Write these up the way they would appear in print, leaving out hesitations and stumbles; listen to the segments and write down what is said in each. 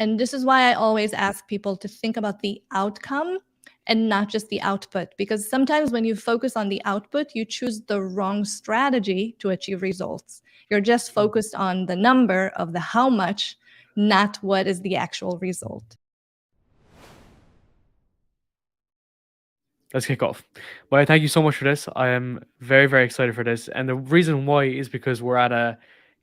And this is why I always ask people to think about the outcome and not just the output. Because sometimes when you focus on the output, you choose the wrong strategy to achieve results. You're just Mhm. focused on the number of the how much, not what is the actual result. Let's kick off. Well, thank you so much for this. I am very, very excited for this. And the reason why is because we're at a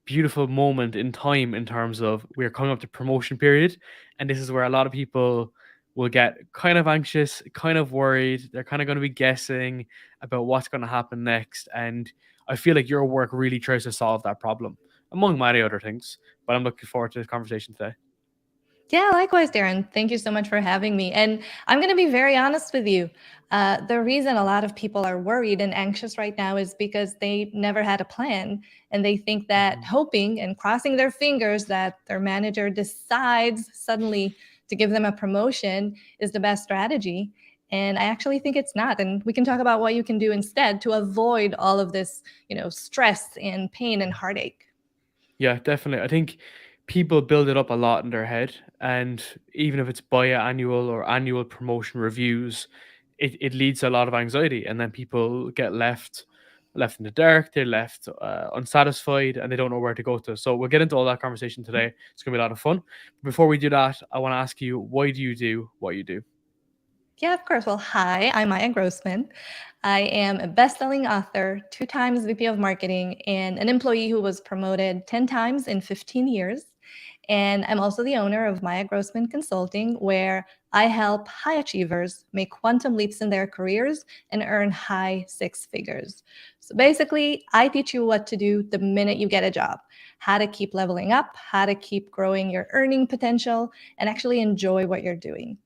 beautiful moment in time in terms of we're coming up to promotion period. And this is where a lot of people will get kind of anxious, kind of worried. They're kind of going to be guessing about what's going to happen next. And I feel like your work really tries to solve that problem, among many other things. But I'm looking forward to this conversation today. Yeah, likewise, Darren. Thank you so much for having me. And I'm going to be very honest with you. The reason a lot of people are worried and anxious right now is because they never had a plan. And they think that Mhm. hoping and crossing their fingers that their manager decides suddenly to give them a promotion is the best strategy. And I actually think it's not. And we can talk about what you can do instead to avoid all of this, stress and pain and heartache. Yeah, definitely. I think people build it up a lot in their head, and even if it's biannual or annual promotion reviews, it leads to a lot of anxiety, and then people get left in the dark. They're left unsatisfied, and they don't know where to go to. So we'll get into all that conversation today. It's gonna be a lot of fun. Before we do that, I want to ask you, why do you do what you do? Yeah, of course. Well, hi, I'm Maya Grossman. I am a best-selling author, 2 times VP of marketing, and an employee who was promoted 10 times in 15 years. And I'm also the owner of Maya Grossman Consulting, where I help high achievers make quantum leaps in their careers and earn high six figures. So basically, I teach you what to do the minute you get a job, how to keep leveling up, how to keep growing your earning potential, and actually enjoy what you're doing.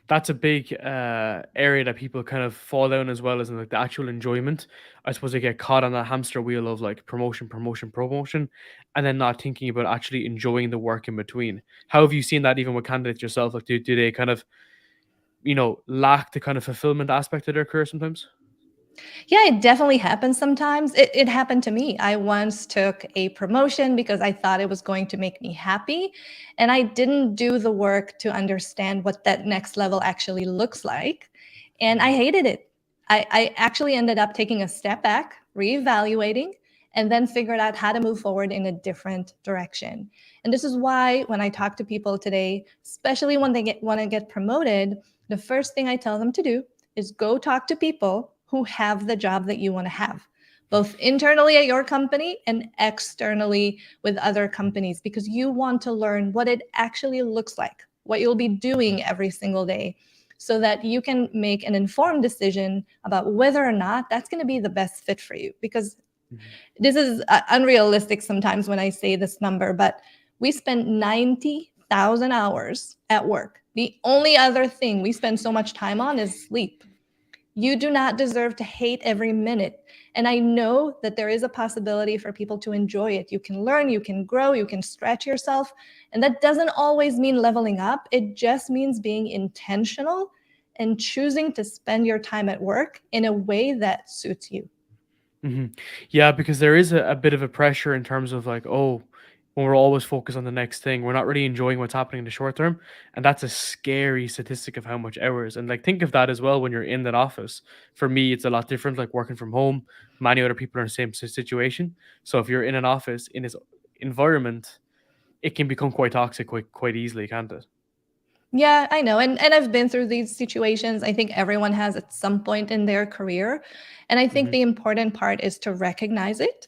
That's a big area that people kind of fall down as well as in like the actual enjoyment. I suppose they get caught on that hamster wheel of like promotion, promotion, promotion, and then not thinking about actually enjoying the work in between. How have you seen that even with candidates yourself? Like, do they kind of lack the kind of fulfillment aspect of their career sometimes? Yeah, it definitely happens sometimes. It happened to me. I once took a promotion because I thought it was going to make me happy. And I didn't do the work to understand what that next level actually looks like. And I Mhm. hated it. I actually ended up taking a step back, reevaluating, and then figured out how to move forward in a different direction. And this is why when I talk to people today, especially when they want to get promoted, the first thing I tell them to do is go talk to people who have the job that you want to have, both internally at your company and externally with other companies, because you want to learn what it actually looks like, what you'll be doing every single day, so that you can make an informed decision about whether or not that's going to be the best fit for you. Because Mhm. this is unrealistic sometimes when I say this number, but we spend 90,000 hours at work. The only other thing we spend so much time on is sleep. You do not deserve to hate every minute. And I know that there is a possibility for people to enjoy it. You can learn, you can grow, you can stretch yourself. And that doesn't always mean leveling up, it just means being intentional and choosing to spend your time at work in a way that suits you. Yeah, because there is a bit of a pressure in terms of like, oh, when we're always focused on the next thing, we're not really enjoying what's happening in the short term. And that's a scary statistic of how much hours. And like, think of that as well when you're in that office. For me, it's a lot different, like working from home. Many other people are in the same situation. So if you're in an office in this environment, it can become quite toxic quite easily, can't it? Yeah, I know. And I've been through these situations. I think everyone has at some point in their career. And I think Hmm. the important part is to recognize it.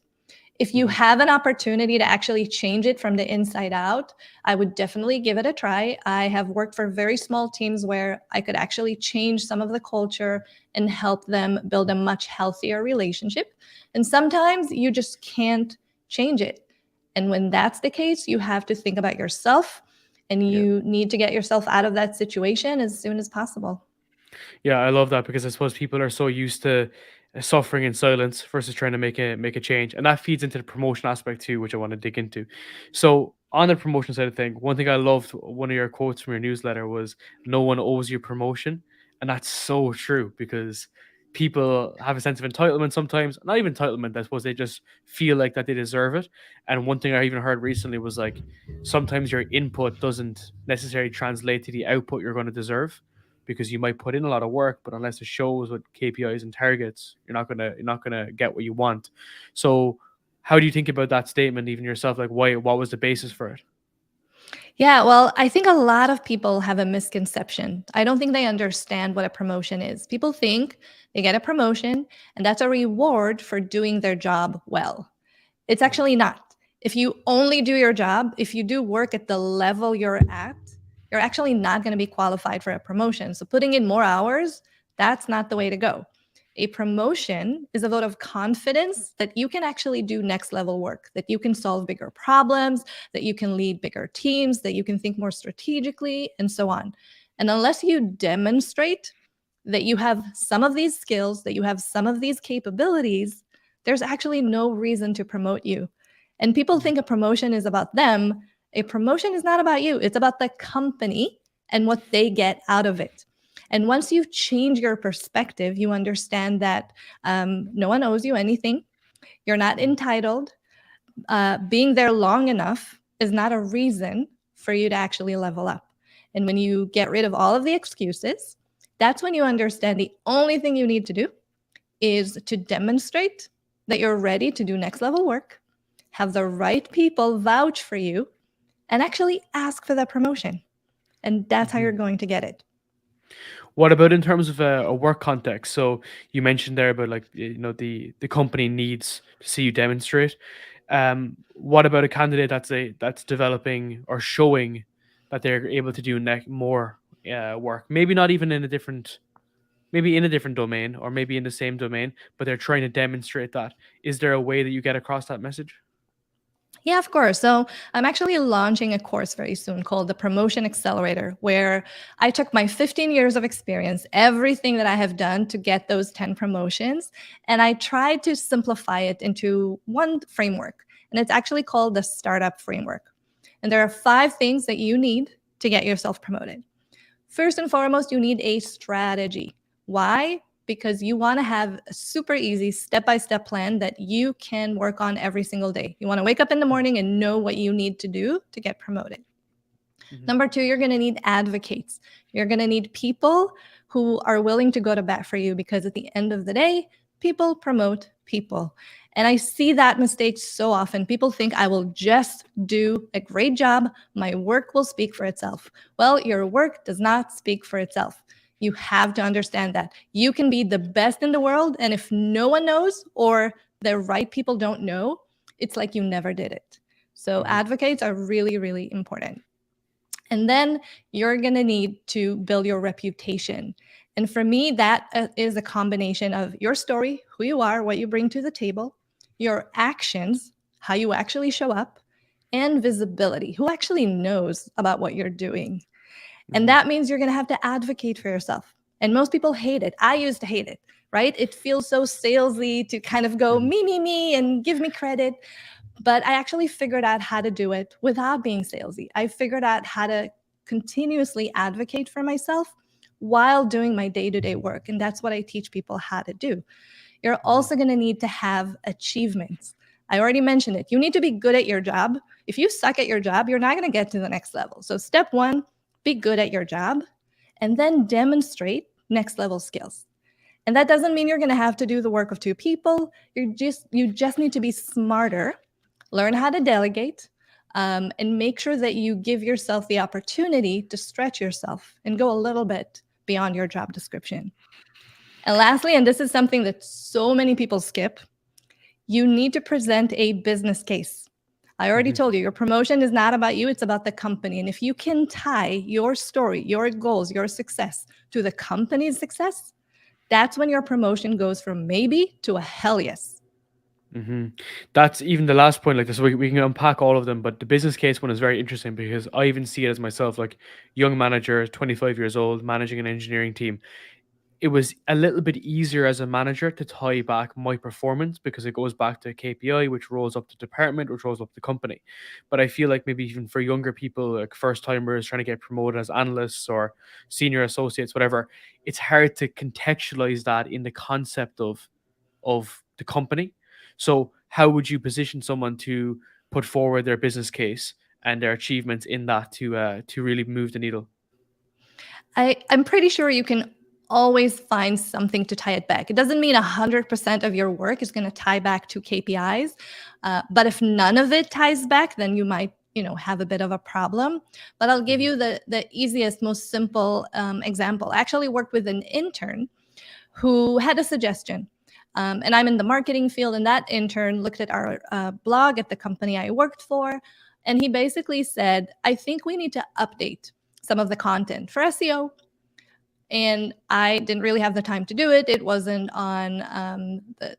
If you Hmm. have an opportunity to actually change it from the inside out, I would definitely give it a try. I have worked for very small teams where I could actually change some of the culture and help them build a much healthier relationship. And sometimes you just can't change it. And when that's the case, you have to think about yourself and Yeah. you need to get yourself out of that situation as soon as possible. Yeah, I love that because I suppose people are so used to suffering in silence versus trying to make a change, and that feeds into the promotion aspect too, which I want to dig into. So on the promotion side of thing, one thing I loved, one of your quotes from your newsletter was, "No one owes you promotion," and that's so true because people have a sense of entitlement sometimes. Not even entitlement, I suppose they just feel like that they deserve it. And one thing I even heard recently was like sometimes your input doesn't necessarily translate to the output you're going to deserve, because you might put in a lot of work, but unless it shows with KPIs and targets, you're not gonna get what you want. So how do you think about that statement even yourself? Like what was the basis for it? Yeah, well, I think a lot of people have a misconception. I don't think they understand what a promotion is. People think they get a promotion and that's a reward for doing their job well. It's Mhm. actually not. If you only do your job, if you do work at the level you're at, you're actually not going to be qualified for a promotion. So putting in more hours, that's not the way to go. A promotion is a vote of confidence that you can actually do next level work, that you can solve bigger problems, that you can lead bigger teams, that you can think more strategically, and so on. And unless you demonstrate that you have some of these skills, that you have some of these capabilities, there's actually no reason to promote you. And people Mhm. think a promotion is about them. A promotion is not about you, it's about the company and what they get out of it. And once you change your perspective, you understand that no one owes you anything. You're not Mhm. entitled. Being there long enough is not a reason for you to actually level up. And when you get rid of all of the excuses, that's when you understand the only thing you need to do is to demonstrate that you're ready to do next level work, have the right people vouch for you, and actually ask for that promotion. And that's how you're Mhm. going to get it. What about in terms of a work context? So you mentioned there about like the company needs to see you demonstrate. What about a candidate that's developing or showing that they're able to do more work? Maybe not even in a different, maybe in a different domain, or maybe in the same domain, but they're trying to demonstrate that. Is there a way that you get across that message? Yeah, of course. So I'm actually launching a course very soon called the Promotion Accelerator, where I took my 15 years of experience, everything that I have done to get those 10 promotions, and I tried to simplify it into one framework. And it's actually called the Startup Framework. And there are 5 things that you need to get yourself promoted. First and foremost, you need a strategy. Why? Because you want to have a super easy step-by-step plan that you can work on every single day. You want to wake up in the morning and know what you need to do to get promoted. Mhm. Number 2, you're going to need advocates. You're going to need people who are willing to go to bat for you, because at the end of the day, people promote people. And I see that mistake so often. People think I will just do a great job. My work will speak for itself. Well, your work does not speak for itself. You have to understand that. You can be the best in the world, and if no one knows or the right people don't know, it's like you never did it. So Mhm. advocates are really, really important. And then you're going to need to build your reputation. And for me, that is a combination of your story, who you are, what you bring to the table, your actions, how you actually show up, and visibility, who actually knows about what you're doing. And Mhm. that means you're going to have to advocate for yourself. And most people hate it. I used to hate it, right? It feels so salesy to kind of go Mhm. me, and give me credit. But I actually figured out how to do it without being salesy. I figured out how to continuously advocate for myself while doing my day to day work. And that's what I teach people how to do. You're Mhm. also going to need to have achievements. I already mentioned it. You need to be good at your job. If you suck at your job, you're not going to get to the next level. So, step one, be good at your job and then demonstrate next level skills. And that doesn't mean you're going to have to do the work of 2 people. You just need to be smarter, learn how to delegate, and make sure that you give yourself the opportunity to stretch yourself and go a little bit beyond your job description. And lastly, and this is something that so many people skip, you need to present a business case. I already Mhm. told you, your promotion is not about you, it's about the company. And if you can tie your story, your goals, your success to the company's success, that's when your promotion goes from maybe to a hell yes. Mhm. That's even the last point, like this, we can unpack all of them, but the business case one is very interesting because I even see it as myself, like young manager, 25 years old, managing an engineering team. it was a little bit easier as a manager to tie back my performance because it goes back to KPI, which rolls up the department, which rolls up the company. But I feel like maybe even for younger people, like first timers trying to get promoted as analysts or senior associates, whatever, it's hard to contextualize that in the concept of the company. So how would you position someone to put forward their business case and their achievements in that to really move the needle? I'm pretty sure you can always find something to tie it back. It doesn't mean 100% of your work is going to tie back to KPIs, but if none of it ties back, then you might, have a bit of a problem. But I'll give Mhm. you the easiest, most simple example. I actually worked with an intern who had a suggestion. And I'm in the marketing field, and that intern looked at our blog at the company I worked for, and he basically said, I think we need to update some of the content for SEO. And I didn't really have the time to do it. It wasn't on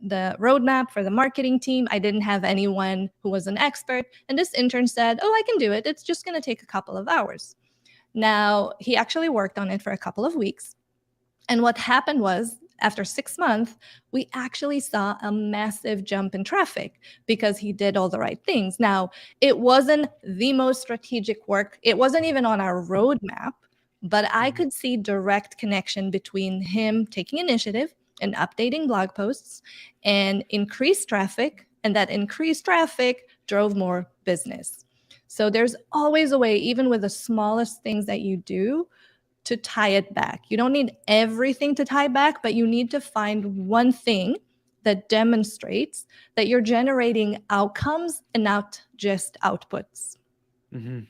the roadmap for the marketing team. I didn't have anyone who was an expert. And this intern said, oh, I can do it. It's just going to take a couple of hours. Now, he actually worked on it for a couple of weeks. And what happened was, after 6 months, we actually saw a massive jump in traffic because he did all the right things. Now, it wasn't the most strategic work. It wasn't even on our roadmap, but I Mhm. could see direct connection between him taking initiative and updating blog posts and increased traffic, and that increased traffic drove more business. So there's always a way, even with the smallest things that you do, to tie it back. You don't need everything to tie back, but you need to find one thing that demonstrates that you're generating outcomes and not just outputs. Mhm.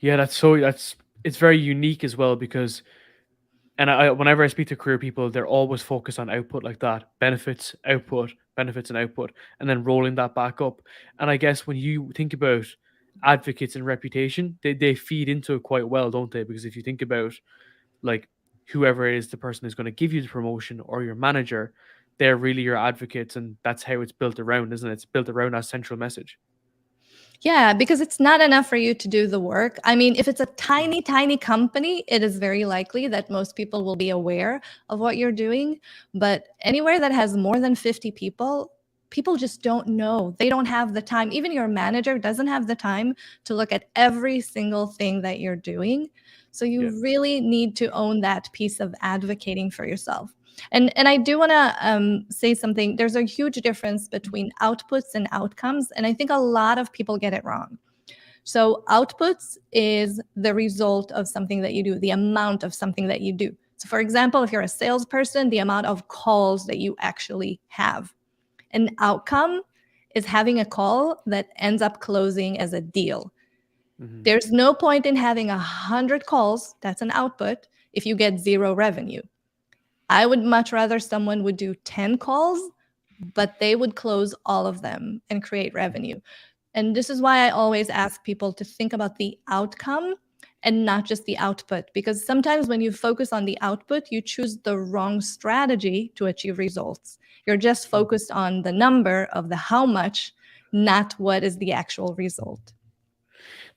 Yeah, that's it's very unique as well because and whenever I speak to career people, they're always focused on output like that, benefits and output, and then rolling that back up. And I guess when you think about advocates and reputation, they feed into it quite well, don't they? Because if you think about like whoever is the person who's going to give you the promotion or your manager, they're really your advocates, and that's how it's built around, isn't it? It's built around that central message. Yeah, because it's not enough for you to do the work. I mean, if it's a Mhm. tiny, tiny company, it is very likely that most people will be aware of what you're doing. But anywhere that has more than 50 people, people just don't know. They don't have the time. Even your manager doesn't have the time to look at every single thing that you're doing. So Yeah. you really need to own that piece of advocating for yourself. And I do want to say something. There's a huge difference between outputs and outcomes, and I think a lot of people get it wrong. So outputs is the result of something that you do, the amount of something that you do. So for example, if you're a salesperson, the amount of calls that you actually have. An outcome is having a call that ends up closing as a deal. Hmm. There's no point in having 100 calls, that's an output, if you get zero revenue. I would much rather someone would do 10 calls, but they would close all of them and create revenue. And this is why I always ask people to think about the outcome and not just the output, because sometimes when you focus on the output, you choose the wrong strategy to achieve results. You're just focused on the number of the how much, not what is the actual result.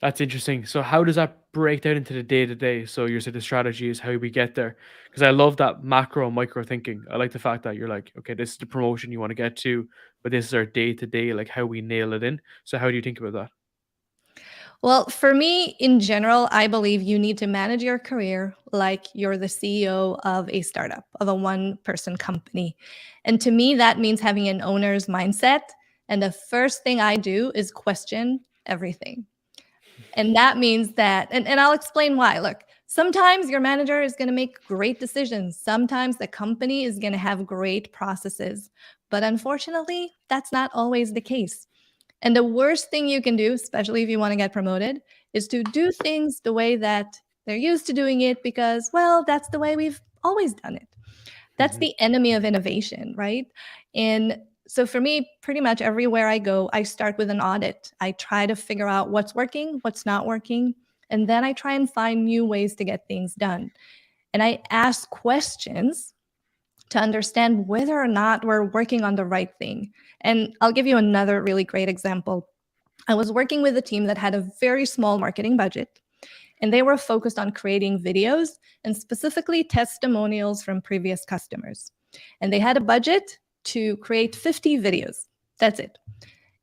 That's interesting. So how does that break down into the day to day? So you said the strategy is how we get there. Because I love that macro and micro thinking. I like the fact that you're like, okay, this is the promotion you want to get to, but this is our day to day, like how we nail it in. So how do you think about that? Well, for me, in general, I believe you need to manage your career like you're the CEO of a startup, of a one person company. And to me, that means having an owner's mindset. And the first thing I do is question everything. And that means that, and I'll explain why. Look, sometimes your manager is going to make great decisions. Sometimes the company is going to have great processes. But unfortunately, that's not always the case. And the worst thing you can do, especially if you want to get promoted, is to do things the way that they're used to doing it because, well, that's the way we've always done it. That's Hmm. the enemy of innovation, right? And so for me, pretty much everywhere I go, I start with an audit. I try to figure out what's working, what's not working, and then I try and find new ways to get things done. And I ask questions to understand whether or not we're working on the right thing. And I'll give you another really great example. I was working with a team that had a very small marketing budget. And they were focused on creating videos and specifically testimonials from previous customers. And they had a budget to create 50 videos. That's it.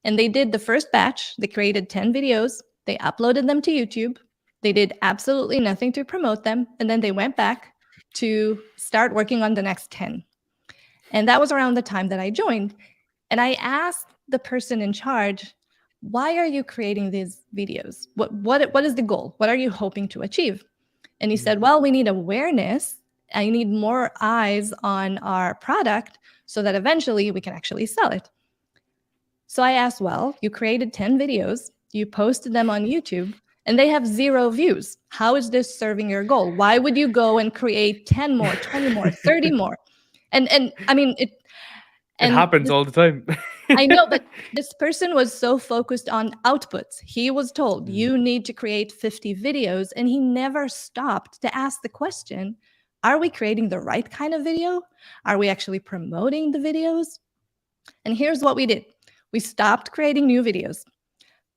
And they did the first batch. They created 10 videos. They uploaded them to YouTube. They did absolutely nothing to promote them. And then they went back to start working on the next 10. And that was around the time that I joined. And I asked the person in charge, why are you creating these videos? What is the goal? What are you hoping to achieve? And he said, well, we need awareness. I need more eyes on our product so that eventually we can actually sell it. So I asked, well, you created 10 videos, you posted them on YouTube, and they have 0 views. How is this serving your goal? Why would you go and create 10 more, 20 more, 30 more? And I mean, it happens all the time. I know, but this person was so focused on outputs. He was told, you need to create 50 videos, and he never stopped to ask the question, are we creating the right kind of video? Are we actually promoting the videos? And here's what we did. We stopped creating new videos.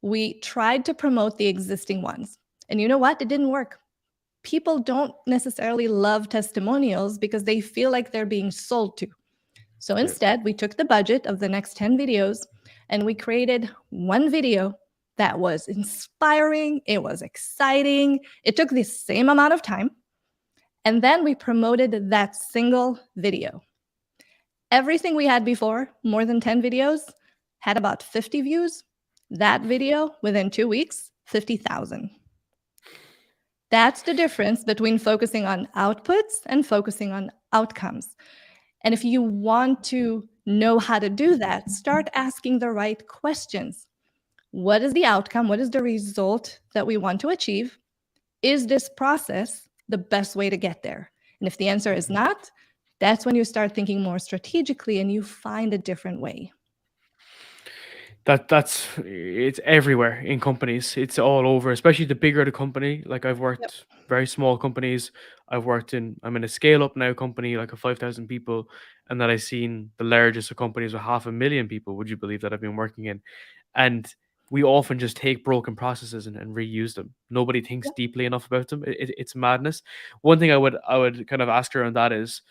We tried to promote the existing ones. And you know what? It didn't work. People don't necessarily love testimonials because they feel like they're being sold to. So instead, we took the budget of the next 10 videos and we created one video that was inspiring. It was exciting. It took the same amount of time. And then we promoted that single video. Everything we had before, more than 10 videos, had about 50 views. That video, within 2 weeks, 50,000. That's the difference between focusing on outputs and focusing on outcomes. And if you want to know how to do that, start asking the right questions. What is the outcome? What is the result that we want to achieve? Is this process the best way to get there? And if the answer is not, that's when you start thinking more strategically and you find a different way. It's everywhere in companies. It's all over, especially the bigger the company. Like I've worked very small companies. I'm in a scale up now company, like a 5,000 people, and then I've seen the largest of companies with 500,000 people. Would you believe that I've been working in? And we often just take broken processes and reuse them. Nobody thinks deeply enough about them. It's madness. One thing I would kind of ask her on that is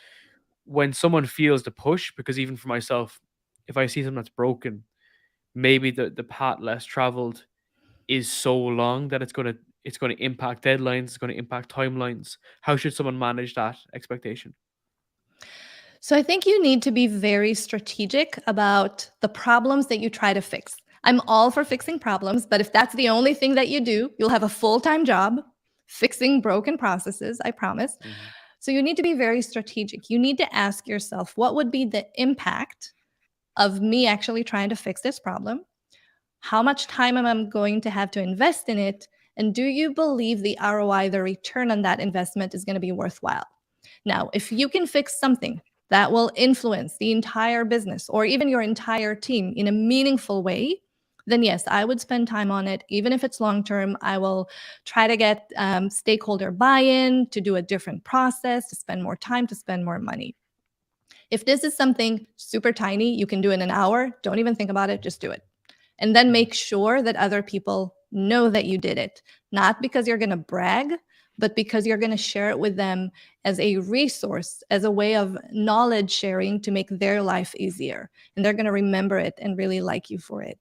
when someone feels the push, because even for myself, if I see something that's broken, maybe the path less traveled is so long that it's going to impact deadlines, it's going to impact timelines. How should someone manage that expectation? So I think you need to be very strategic about the problems that you try to fix. I'm all for fixing problems, but if that's the only thing that you do, you'll have a full-time job fixing broken processes, I promise. So you need to be very strategic. You need to ask yourself, what would be the impact of me actually trying to fix this problem? How much time am I going to have to invest in it? And do you believe the ROI, the return on that investment, is going to be worthwhile? Now, if you can fix something that will influence the entire business or even your entire team in a meaningful way, then yes, I would spend time on it. Even if it's long-term, I will try to get stakeholder buy-in, to do a different process, to spend more time, to spend more money. If this is something super tiny, you can do in an hour, don't even think about it, just do it. And then make sure that other people know that you did it, not because you're going to brag, but because you're going to share it with them as a resource, as a way of knowledge sharing to make their life easier. And they're going to remember it and really like you for it.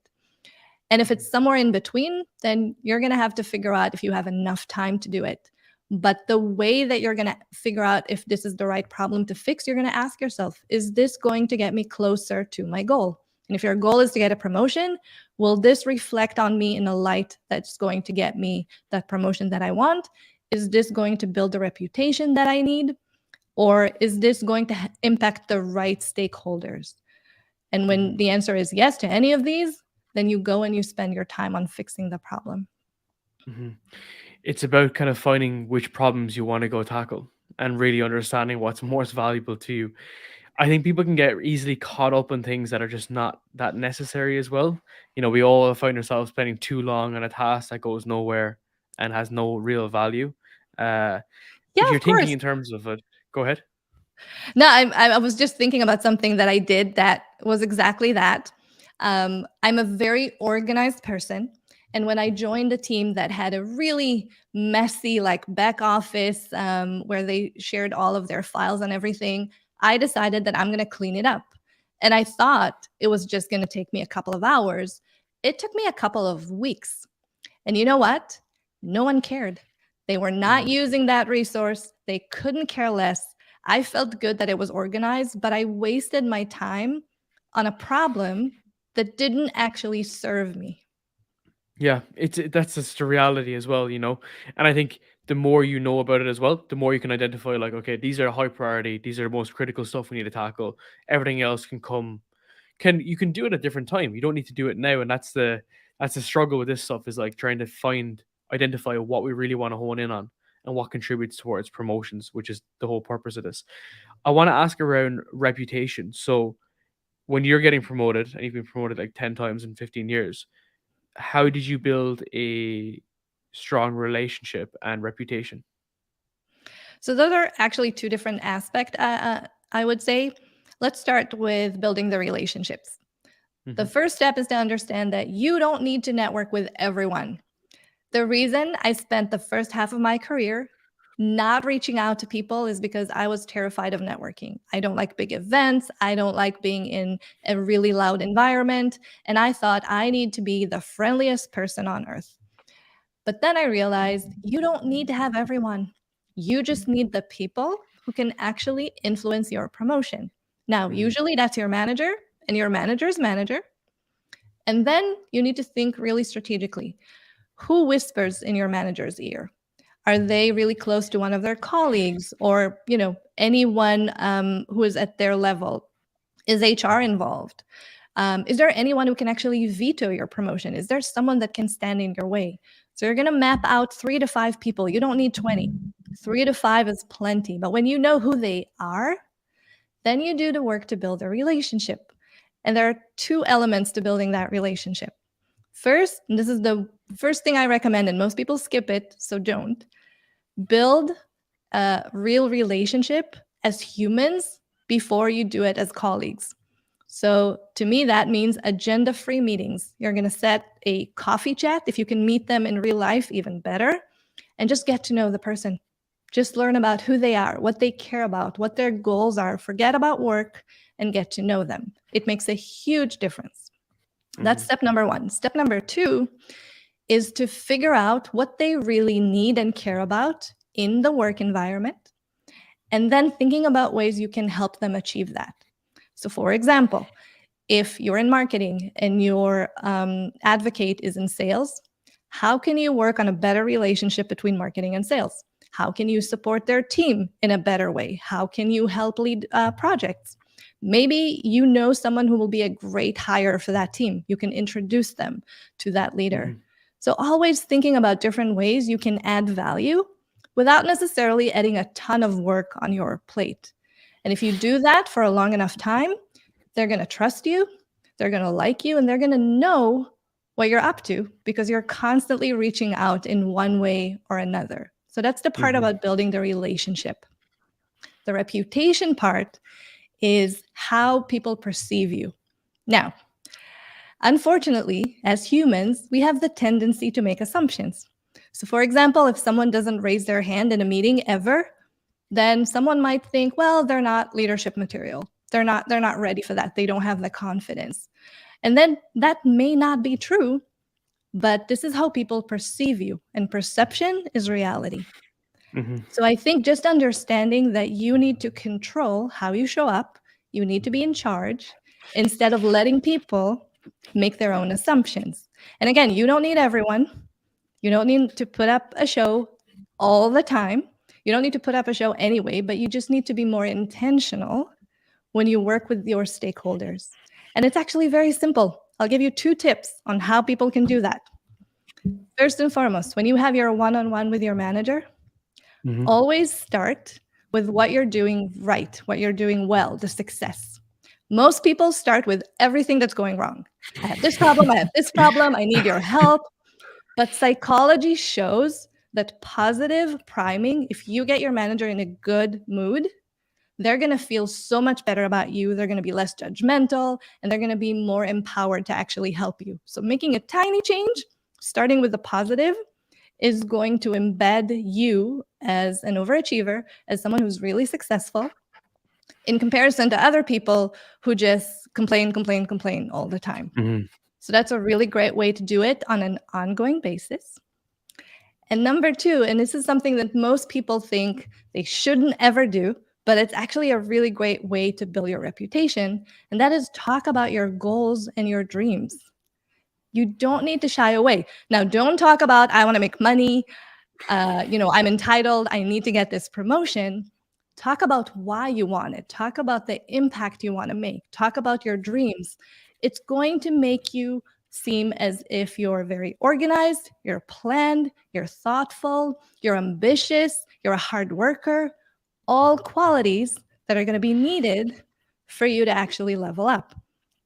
And if it's somewhere in between, then you're going to have to figure out if you have enough time to do it. But the way that you're going to figure out if this is the right problem to fix, you're going to ask yourself, is this going to get me closer to my goal? And if your goal is to get a promotion, will this reflect on me in a light that's going to get me that promotion that I want? Is this going to build the reputation that I need? Or is this going to impact the right stakeholders? And when the answer is yes to any of these, then you go and you spend your time on fixing the problem. It's about kind of finding which problems you want to go tackle and really understanding what's most valuable to you. I think people can get easily caught up in things that are just not that necessary as well. We all find ourselves spending too long on a task that goes nowhere and has no real value. If you're thinking in terms of it, go ahead. No, I was just thinking about something that I did that was exactly that. I'm a very organized person. And when I joined a team that had a really messy, like back office, where they shared all of their files and everything, I decided that I'm going to clean it up. And I thought it was just going to take me a couple of hours. It took me a couple of weeks. And you know what? No one cared. They were not using that resource. They couldn't care less. I felt good that it was organized, but I wasted my time on a problem that didn't actually serve me. Yeah, that's just the reality as well, you know. And I think the more you know about it as well, the more you can identify like, okay, these are high priority, these are the most critical stuff we need to tackle. Everything else can come you can do it at a different time. You don't need to do it now. And that's the struggle with this stuff is like trying to identify what we really want to hone in on and what contributes towards promotions, which is the whole purpose of this. I want to ask around reputation. So when you're getting promoted and you've been promoted like 10 times in 15 years, how did you build a strong relationship and reputation? So those are actually two different aspects, I would say. Let's start with building the relationships. The Hmm. first step is to understand that you don't need to network with everyone. The reason I spent the first half of my career not reaching out to people is because I was terrified of networking. I don't like big events. I don't like being in a really loud environment. And I thought I need to be the friendliest person on earth. But then I realized you don't need to have everyone. You just need the people who can actually influence your promotion. Now, Hmm. usually that's your manager and your manager's manager. And then you need to think really strategically. Who whispers in your manager's ear? Are they really close to one of their colleagues or, anyone who is at their level? Is HR involved? Is there anyone who can actually veto your promotion? Is there someone that can stand in your way? So you're going to map out 3 to 5 people. You don't need 20. 3 to 5 is plenty. But when you know who they are, then you do the work to build a relationship. And there are two elements to building that relationship. First, and this is the first thing I recommend, and most people skip it, so don't, build a real relationship as humans before you do it as colleagues. So to me, that means agenda-free meetings. You're going to set a coffee chat. If you can meet them in real life, even better, and just get to know the person. Just learn about who they are, what they care about, what their goals are. Forget about work and get to know them. It makes a huge difference. That's step number one. Step number two is to figure out what they really need and care about in the work environment, and then thinking about ways you can help them achieve that. So for example, if you're in marketing and your advocate is in sales, how can you work on a better relationship between marketing and sales? How can you support their team in a better way? How can you help lead projects? Maybe you know someone who will be a great hire for that team. You can introduce them to that leader. So always thinking about different ways you can add value without necessarily adding a ton of work on your plate. And if you do that for a long enough time, they're going to trust you, they're going to like you, and they're going to know what you're up to because you're constantly reaching out in one way or another. So that's the part about building the relationship. The reputation part is how people perceive you. Now, unfortunately, as humans, we have the tendency to make assumptions. So for example, if someone doesn't raise their hand in a meeting ever, then someone might think, well, they're not leadership material. They're not ready for that. They don't have the confidence. And then that may not be true, but this is how people perceive you, and perception is reality. So I think just understanding that you need to control how you show up, you need to be in charge instead of letting people make their own assumptions. And again, you don't need everyone. You don't need to put up a show all the time. You don't need to put up a show anyway, but you just need to be more intentional when you work with your stakeholders. And it's actually very simple. I'll give you 2 tips on how people can do that. First and foremost, when you have your one-on-one with your manager, always start with what you're doing right, what you're doing well, the success. Most people start with everything that's going wrong. I have this problem, I need your help. But psychology shows that positive priming, if you get your manager in a good mood, they're going to feel so much better about you. They're going to be less judgmental, and they're going to be more empowered to actually help you. So making a tiny change starting with the positive is going to embed you as an overachiever, as someone who's really successful, in comparison to other people who just complain all the time. Mhm. So that's a really great way to do it on an ongoing basis. And number two, and this is something that most people think they shouldn't ever do, but it's actually a really great way to build your reputation, and that is talk about your goals and your dreams. You don't need to shy away. Now, don't talk about, I want to make money, I'm entitled, I need to get this promotion. Talk about why you want it. Talk about the impact you want to make. Talk about your dreams. It's going to make you seem as if you're very organized, you're planned, you're thoughtful, you're ambitious, you're a hard worker, all qualities that are going to be needed for you to actually level up.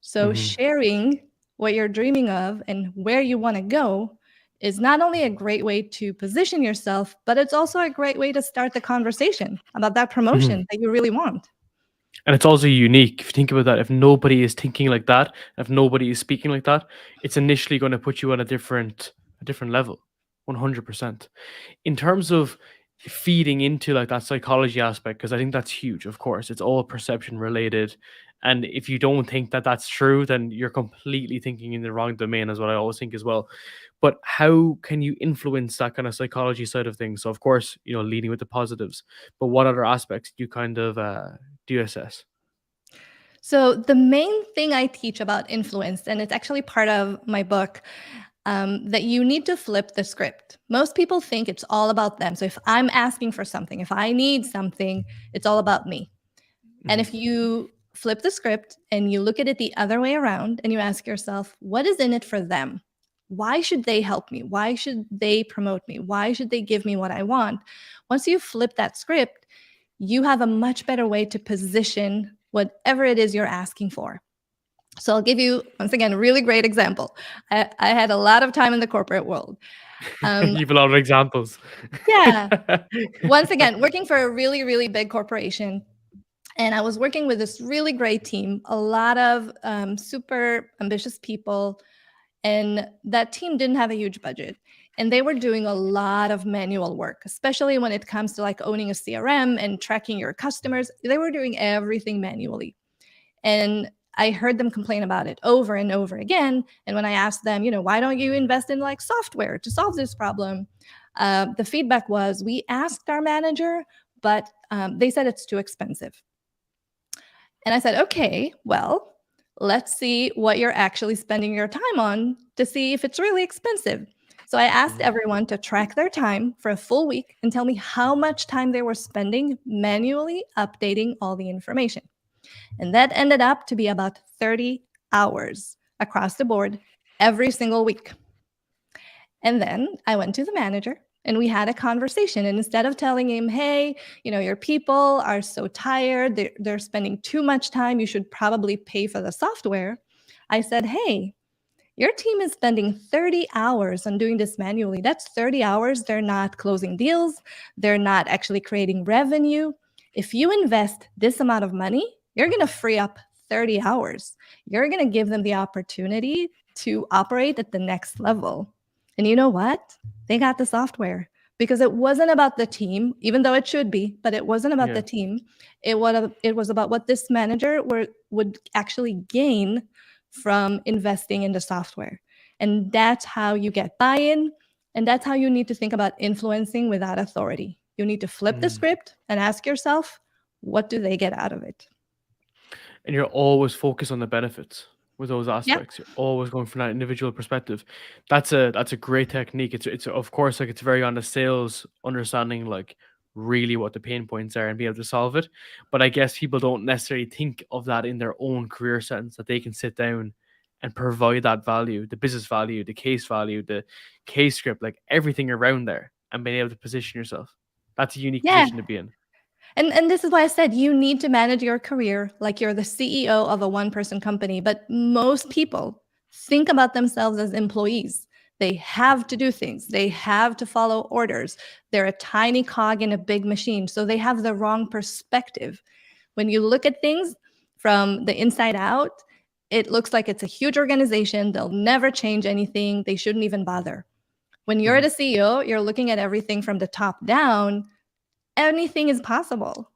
So Mhm. sharing what you're dreaming of and where you want to go is not only a great way to position yourself, but it's also a great way to start the conversation about that promotion Mhm. that you really want. And it's also unique. If you think about that, if nobody is thinking like that, if nobody is speaking like that, it's initially going to put you on a different level, 100%. In terms of feeding into like that psychology aspect, because I think that's huge. Of course, it's all perception related, and if you don't think that that's true, then you're completely thinking in the wrong domain, is what I always think as well. But how can you influence that kind of psychology side of things? So of course, leading with the positives, but what other aspects do you kind of do you assess? So the main thing I teach about influence, and it's actually part of my book, that you need to flip the script. Most people think it's all about them. So if I'm asking for something, if I need something, it's all about me. And Mhm. if you flip the script and you look at it the other way around and you ask yourself, what is in it for them? Why should they help me? Why should they promote me? Why should they give me what I want? Once you flip that script, you have a much better way to position whatever it is you're asking for. So I'll give you, once again, a really great example. I had a lot of time in the corporate world. Um, You've a lot of examples. yeah, once again, working for a really, really big corporation. And I was working with this really great team, a lot of super ambitious people. And that team didn't have a huge budget. And they were doing a lot of manual work, especially when it comes to like owning a CRM and tracking your customers. They were doing everything manually. And I heard them complain about it over and over again. And when I asked them, why don't you invest in like software to solve this problem? The feedback was, we asked our manager, but they said it's too expensive. And I said, okay, well, let's see what you're actually spending your time on to see if it's really expensive. So I asked Mhm. everyone to track their time for a full week and tell me how much time they were spending manually updating all the information. And that ended up to be about 30 hours across the board every single week. And then I went to the manager and we had a conversation. And instead of telling him, hey, your people are so tired, they're spending too much time, you should probably pay for the software, I said, hey, your team is spending 30 hours on doing this manually. That's 30 hours. They're not closing deals. They're not actually creating revenue. If you invest this amount of money, you're going to free up 30 hours. You're going to give them the opportunity to operate at the next level. And you know what? They got the software because it wasn't about the team, even though it should be, but it wasn't about Yeah. the team. It was about what this manager would actually gain from investing in the software. And that's how you get buy-in. And that's how you need to think about influencing without authority. You need to flip the Mhm. script and ask yourself, what do they get out of it? And you're always focused on the benefits with those Yeah. aspects. You're always going from that individual perspective. That's a great technique. It's of course like it's very on the sales understanding like really what the pain points are and be able to solve it. But I guess people don't necessarily think of that in their own career settings that they can sit down and provide that value, the business value, the case value, the case script, like everything around there and being able to position yourself. That's a unique Yeah. position to be in. And this is why I said you need to manage your career like you're the CEO of a one-person company. But most people think about themselves as employees. They have to do things. They have to follow orders. They're a tiny cog in a big machine. So they have the wrong perspective. When you look at things from the inside out, it looks like it's a huge organization. They'll never change anything. They shouldn't even bother. When you're the CEO, you're looking at everything from the top down. Anything is possible.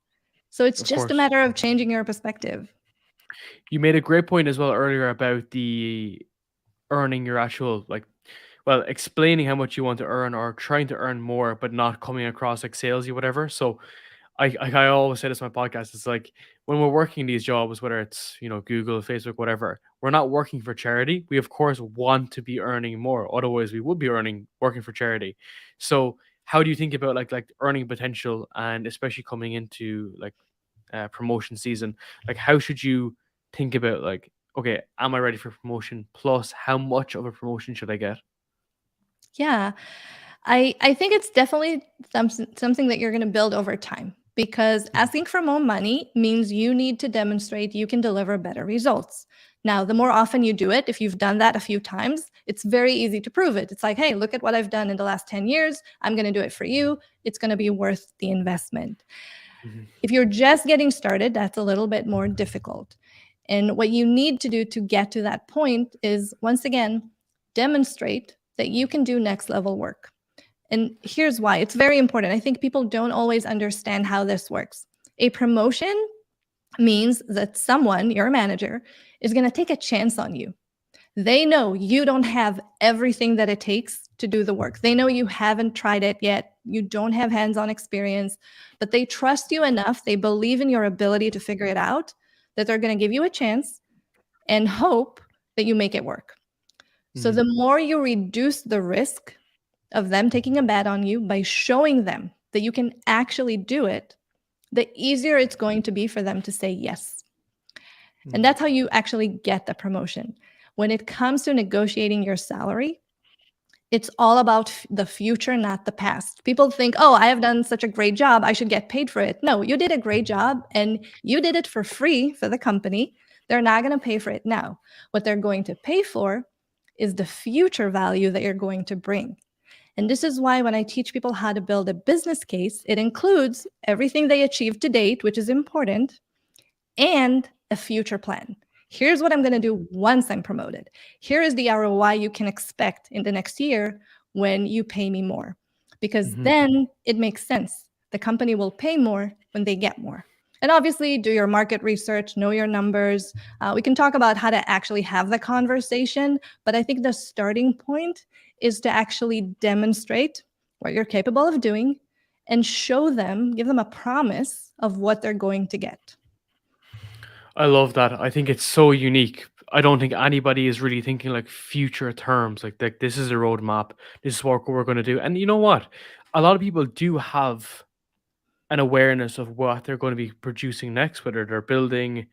So it's Of just a course. matter of changing your perspective. You made a great point as well earlier about the earning your actual explaining how much you want to earn or trying to earn more, but not coming across like salesy, whatever. So I always say this on my podcast. It's like when we're working these jobs, whether it's Google, Facebook, whatever, we're not working for charity. We of course want to be earning more. Otherwise, we would be working for charity. So how do you think about like earning potential, and especially coming into like promotion season? Like how should you think about like, okay, am I ready for promotion? Plus, how much of a promotion should I get? Yeah, I think it's definitely something that you're going to build over time, because asking for more money means you need to demonstrate you can deliver better results. Now, the more often you do it, if you've done that a few times, it's very easy to prove it. It's like, hey, look at what I've done in the last 10 years. I'm going to do it for you. It's going to be worth the investment. If you're just getting started, that's a little bit more difficult. And what you need to do to get to that point is, once again, demonstrate that you can do next level work. And here's why. It's very important. I think people don't always understand how this works. A promotion means that someone, your manager, is going to take a chance on you. They know you don't have everything that it takes to do the work. They know you haven't tried it yet. You don't have hands-on experience, but they trust you enough. They believe in your ability to figure it out, that they're going to give you a chance and hope that you make it work. So the more you reduce the risk of them taking a bet on you by showing them that you can actually do it, the easier it's going to be for them to say yes. And that's how you actually get the promotion. When it comes to negotiating your salary, it's all about the future, not the past. People think, oh, I have done such a great job, I should get paid for it. No, you did a great job and you did it for free for the company. They're not going to pay for it now. What they're going to pay for is the future value that you're going to bring. And this is why when I teach people how to build a business case, it includes everything they achieved to date, which is important, and a future plan. Here's what I'm going to do once I'm promoted. Here is the ROI you can expect in the next year when you pay me more. Because then it makes sense. The company will pay more when they get more. And obviously, do your market research, know your numbers. We can talk about how to actually have the conversation, but I think the starting point is to actually demonstrate what you're capable of doing and show them, give them a promise of what they're going to get. I love that. I think it's so unique. I don't think anybody is really thinking like future terms. Like this is a roadmap. This is what we're going to do. And you know what? A lot of people do have an awareness of what they're going to be producing next, whether they're building,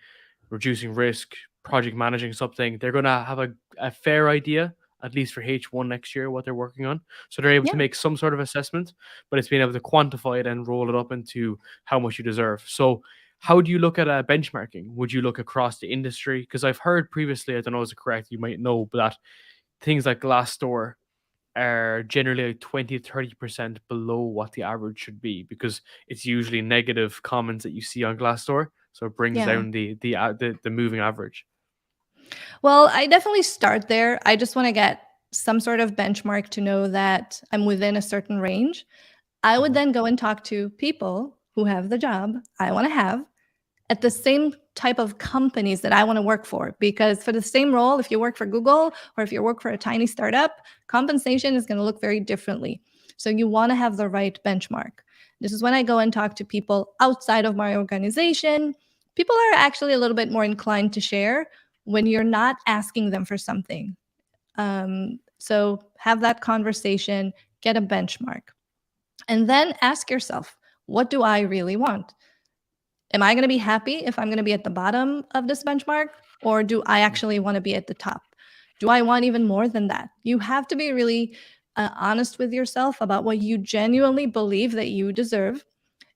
reducing risk, project managing something. They're going to have a fair idea, at least for H1 next year, what they're working on. So they're able to Yeah. make some sort of assessment, but it's being able to quantify it and roll it up into how much you deserve. So how do you look at benchmarking? Would you look across the industry? Because I've heard previously, I don't know if it's correct, you might know, but that things like Glassdoor are generally like 20-30% below what the average should be, because it's usually negative comments that you see on Glassdoor. So it brings Yeah. down the moving average. Well, I definitely start there. I just want to get some sort of benchmark to know that I'm within a certain range. I would then go and talk to people who have the job I want to have at the same type of companies that I want to work for. Because for the same role, if you work for Google or if you work for a tiny startup, compensation is going to look very differently. So you want to have the right benchmark. This is when I go and talk to people outside of my organization. People are actually a little bit more inclined to share when you're not asking them for something. So have that conversation, get a benchmark. And then ask yourself, what do I really want? Am I going to be happy if I'm going to be at the bottom of this benchmark? Or do I actually want to be at the top? Do I want even more than that? You have to be really honest with yourself about what you genuinely believe that you deserve.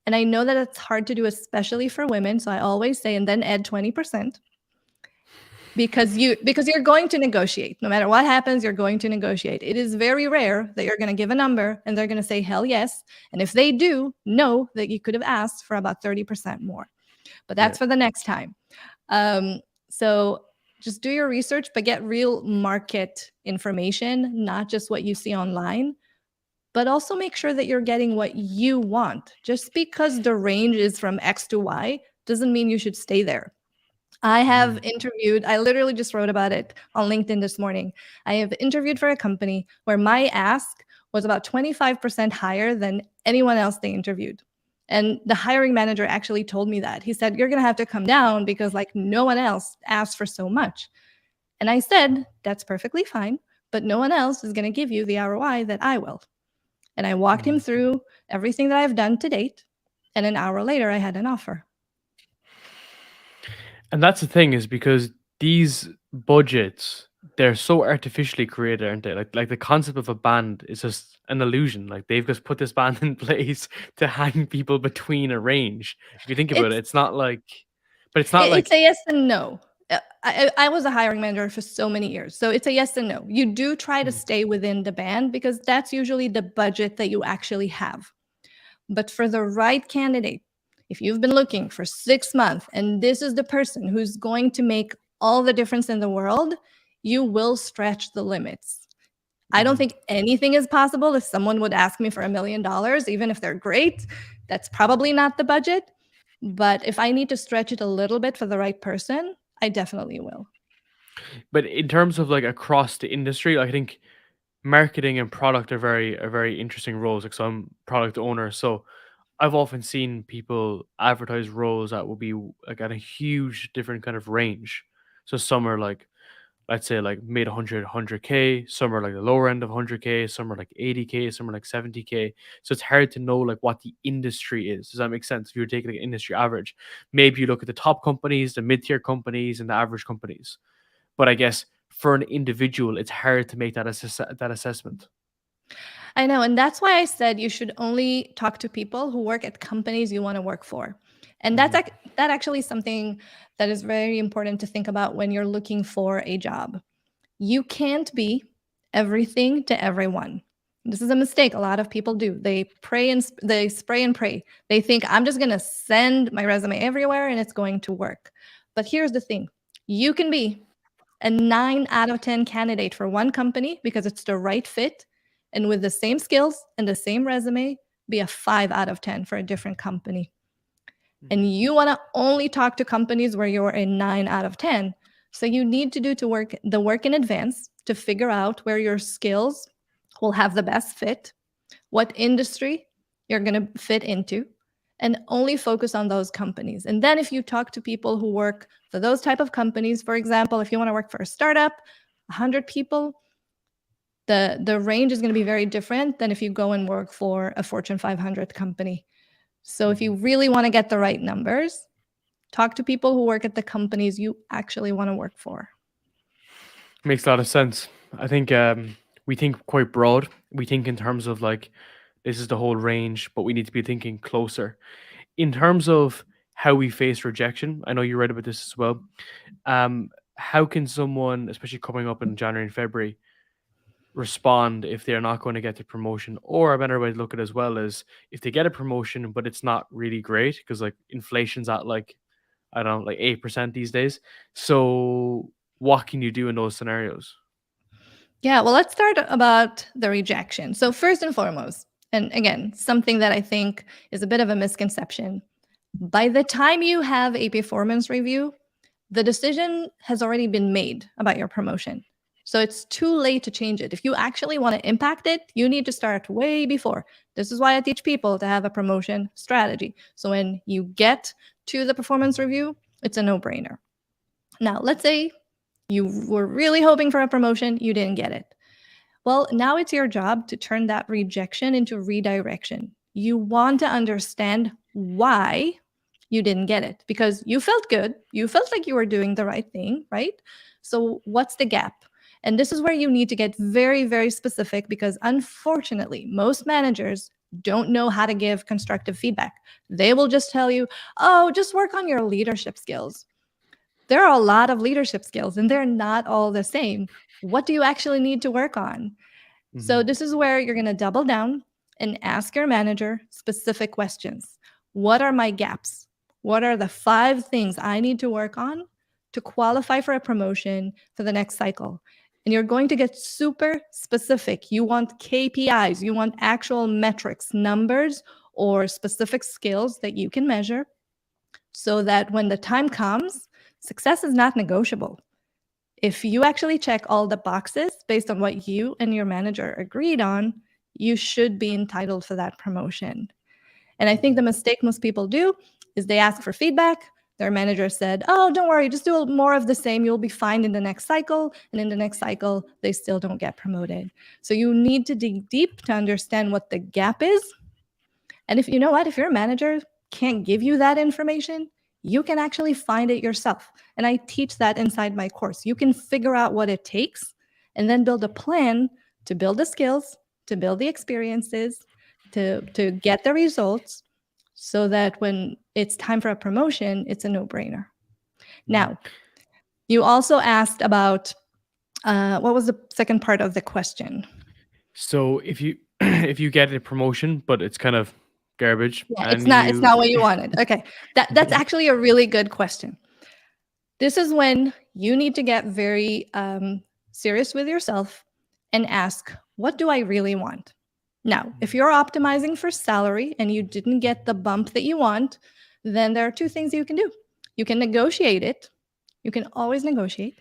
And I know that it's hard to do, especially for women. So I always say, and then add 20%. Because you're going to negotiate. No matter what happens, you're going to negotiate. It is very rare that you're going to give a number and they're going to say hell yes. And if they do, know that you could have asked for about 30% more. But that's for the next time. So Just do your research, but get real market information, not just what you see online. But also make sure that you're getting what you want. Just because the range is from X to Y doesn't mean you should stay there. I have interviewed, I literally just wrote about it on LinkedIn this morning. I have interviewed for a company where my ask was about 25% higher than anyone else they interviewed. And the hiring manager actually told me that. He said, you're going to have to come down because like no one else asked for so much. And I said, that's perfectly fine, but no one else is going to give you the ROI that I will. And I walked him through everything that I've done to date. And an hour later, I had an offer. And that's the thing, is because these budgets, they're so artificially created, aren't they? Like the concept of a band is just an illusion. Like they've just put this band in place to hang people between a range. If you think about it, it's not like, but it's not It's like, a yes and no. I was a hiring manager for so many years. So it's a yes and no. You do try to stay within the band because that's usually the budget that you actually have. But for the right candidate, if you've been looking for 6 months and this is the person who's going to make all the difference in the world, you will stretch the limits. I don't think anything is possible. If someone would ask me for $1 million, even if they're great, that's probably not the budget. But if I need to stretch it a little bit for the right person, I definitely will. but in terms of like across the industry, I think marketing and product are very interesting roles. Like, so I'm product owner, so I've often seen people advertise roles that will be like at a huge different kind of range. So some are like, let's say like mid 100k, some are like the lower end of 100k, some are like 80k, some are like 70k. So it's hard to know like what the industry is. Does that make sense? If you're taking like an industry average, maybe you look at the top companies, the mid-tier companies, and the average companies. But I guess for an individual, it's hard to make that assessment. I know. And that's why I said you should only talk to people who work at companies you want to work for. And that actually is something that is very important to think about when you're looking for a job. You can't be everything to everyone. This is a mistake a lot of people do. They they spray and pray. They think I'm just going to send my resume everywhere and it's going to work. But here's the thing. You can be a 9 out of 10 candidate for one company because it's the right fit, and with the same skills and the same resume, be a 5 out of 10 for a different company. And you want to only talk to companies where you're a 9 out of 10. So you need to do the work in advance to figure out where your skills will have the best fit, what industry you're going to fit into, and only focus on those companies. And then if you talk to people who work for those type of companies, for example, if you want to work for a startup, 100 people, the range is going to be very different than if you go and work for a Fortune 500 company. So if you really want to get the right numbers, talk to people who work at the companies you actually want to work for. Makes a lot of sense. I think we think quite broad. We think in terms of like, this is the whole range, but we need to be thinking closer. In terms of how we face rejection, I know you read about this as well. How can someone, especially coming up in January and February, respond if they're not going to get the promotion? Or a better way to look at it as well is if they get a promotion, but it's not really great because like inflation's at like, I don't know, like 8% these days. So what can you do in those scenarios? Yeah, well, let's start about the rejection. So first and foremost, and again, something that I think is a bit of a misconception, by the time you have a performance review, the decision has already been made about your promotion. So it's too late to change it. If you actually want to impact it, you need to start way before. This is why I teach people to have a promotion strategy. So when you get to the performance review, it's a no-brainer. Now, let's say you were really hoping for a promotion, you didn't get it. Well, now it's your job to turn that rejection into redirection. You want to understand why you didn't get it because you felt good. You felt like you were doing the right thing, right? So what's the gap? And this is where you need to get very, very specific because unfortunately, most managers don't know how to give constructive feedback. They will just tell you, oh, just work on your leadership skills. There are a lot of leadership skills and they're not all the same. What do you actually need to work on? So this is where you're going to double down and ask your manager specific questions. What are my gaps? What are the 5 things I need to work on to qualify for a promotion for the next cycle. And you're going to get super specific. You want KPIs, you want actual metrics, numbers, or specific skills that you can measure so that when the time comes, success is not negotiable. If you actually check all the boxes based on what you and your manager agreed on, you should be entitled for that promotion. And I think the mistake most people do is they ask for feedback. Their manager said, oh, don't worry, just do more of the same. You'll be fine in the next cycle. And in the next cycle, they still don't get promoted. So you need to dig deep to understand what the gap is. And if you know what, if your manager can't give you that information, you can actually find it yourself. And I teach that inside my course. You can figure out what it takes and then build a plan to build the skills, to build the experiences, to get the results so that when it's time for a promotion, it's a no-brainer. Now, you also asked about, what was the second part of the question? So if you if you get a promotion, but it's kind of garbage, Yeah, and it's not what you wanted. Okay, that's actually a really good question. This is when you need to get very serious with yourself and ask, what do I really want? Now, if you're optimizing for salary and you didn't get the bump that you want, then there are two things you can do. You can negotiate it. You can always negotiate.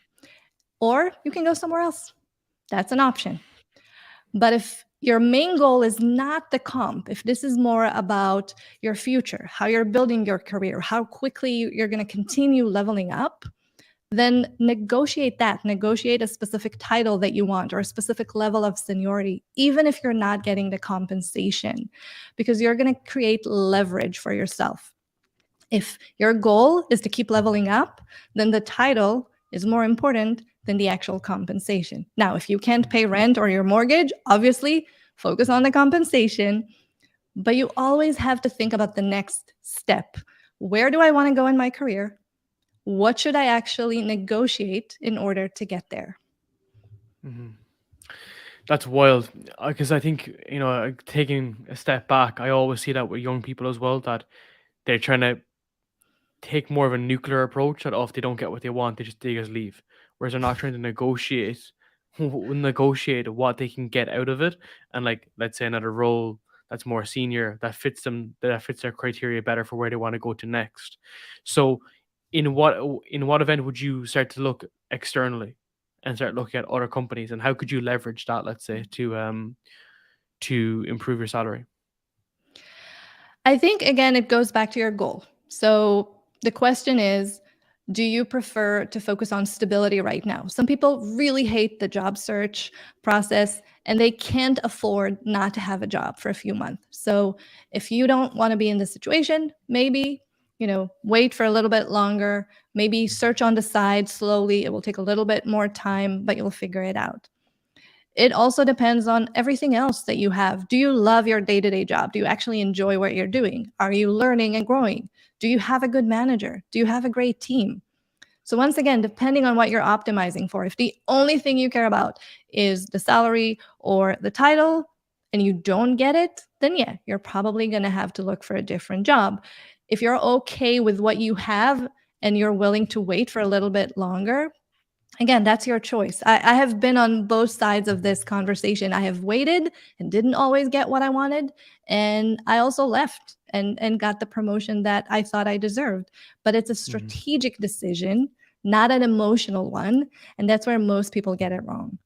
Or you can go somewhere else. That's an option. But if your main goal is not the comp, if this is more about your future, how you're building your career, how quickly you're going to continue leveling up, then negotiate that. Negotiate a specific title that you want or a specific level of seniority, even if you're not getting the compensation, because you're going to create leverage for yourself. If your goal is to keep leveling up, then the title is more important than the actual compensation. Now, if you can't pay rent or your mortgage, obviously focus on the compensation, but you always have to think about the next step. Where do I want to go in my career? What should I actually negotiate in order to get there? That's wild, because I think, taking a step back, I always see that with young people as well, that they're trying to take more of a nuclear approach, that if they don't get what they want, they just leave. Whereas they're not trying to negotiate what they can get out of it. And like, let's say another role that's more senior, that fits them, that fits their criteria better for where they want to go to next. So in what event would you start to look externally and start looking at other companies, and how could you leverage that, let's say, to improve your salary? I think, again, it goes back to your goal. So the question is, do you prefer to focus on stability right now? Some people really hate the job search process and they can't afford not to have a job for a few months. So if you don't want to be in this situation, maybe, wait for a little bit longer, maybe search on the side slowly. It will take a little bit more time, but you'll figure it out. It also depends on everything else that you have. Do you love your day-to-day job? Do you actually enjoy what you're doing? Are you learning and growing? Do you have a good manager? Do you have a great team? So once again, depending on what you're optimizing for, if the only thing you care about is the salary or the title and you don't get it, then yeah, you're probably going to have to look for a different job. If you're okay with what you have and you're willing to wait for a little bit longer, again, that's your choice. I have been on both sides of this conversation. I have waited and didn't always get what I wanted. And I also left and got the promotion that I thought I deserved. But it's a strategic decision, not an emotional one. And that's where most people get it wrong.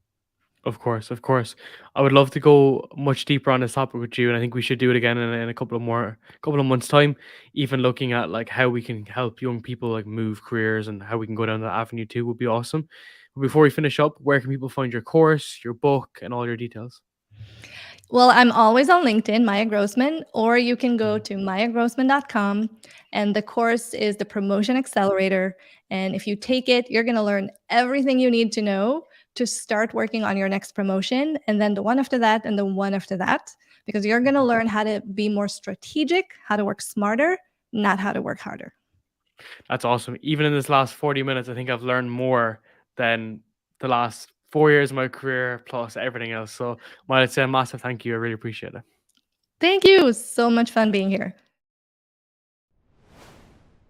Of course, of course. I would love to go much deeper on this topic with you, and I think we should do it again in a couple of months' time. Even looking at like how we can help young people like move careers and how we can go down that avenue too would be awesome. But before we finish up, where can people find your course, your book, and all your details? Well, I'm always on LinkedIn, Maya Grossman, or you can go to mayagrossman.com. And the course is the Promotion Accelerator. And if you take it, you're going to learn everything you need to know to start working on your next promotion, and then the one after that, and the one after that, because you're going to learn how to be more strategic, how to work smarter, not how to work harder. That's awesome. Even in this last 40 minutes, I think I've learned more than the last 4 years of my career plus everything else. So, I'd say a massive thank you. I really appreciate it. Thank you. So much fun being here.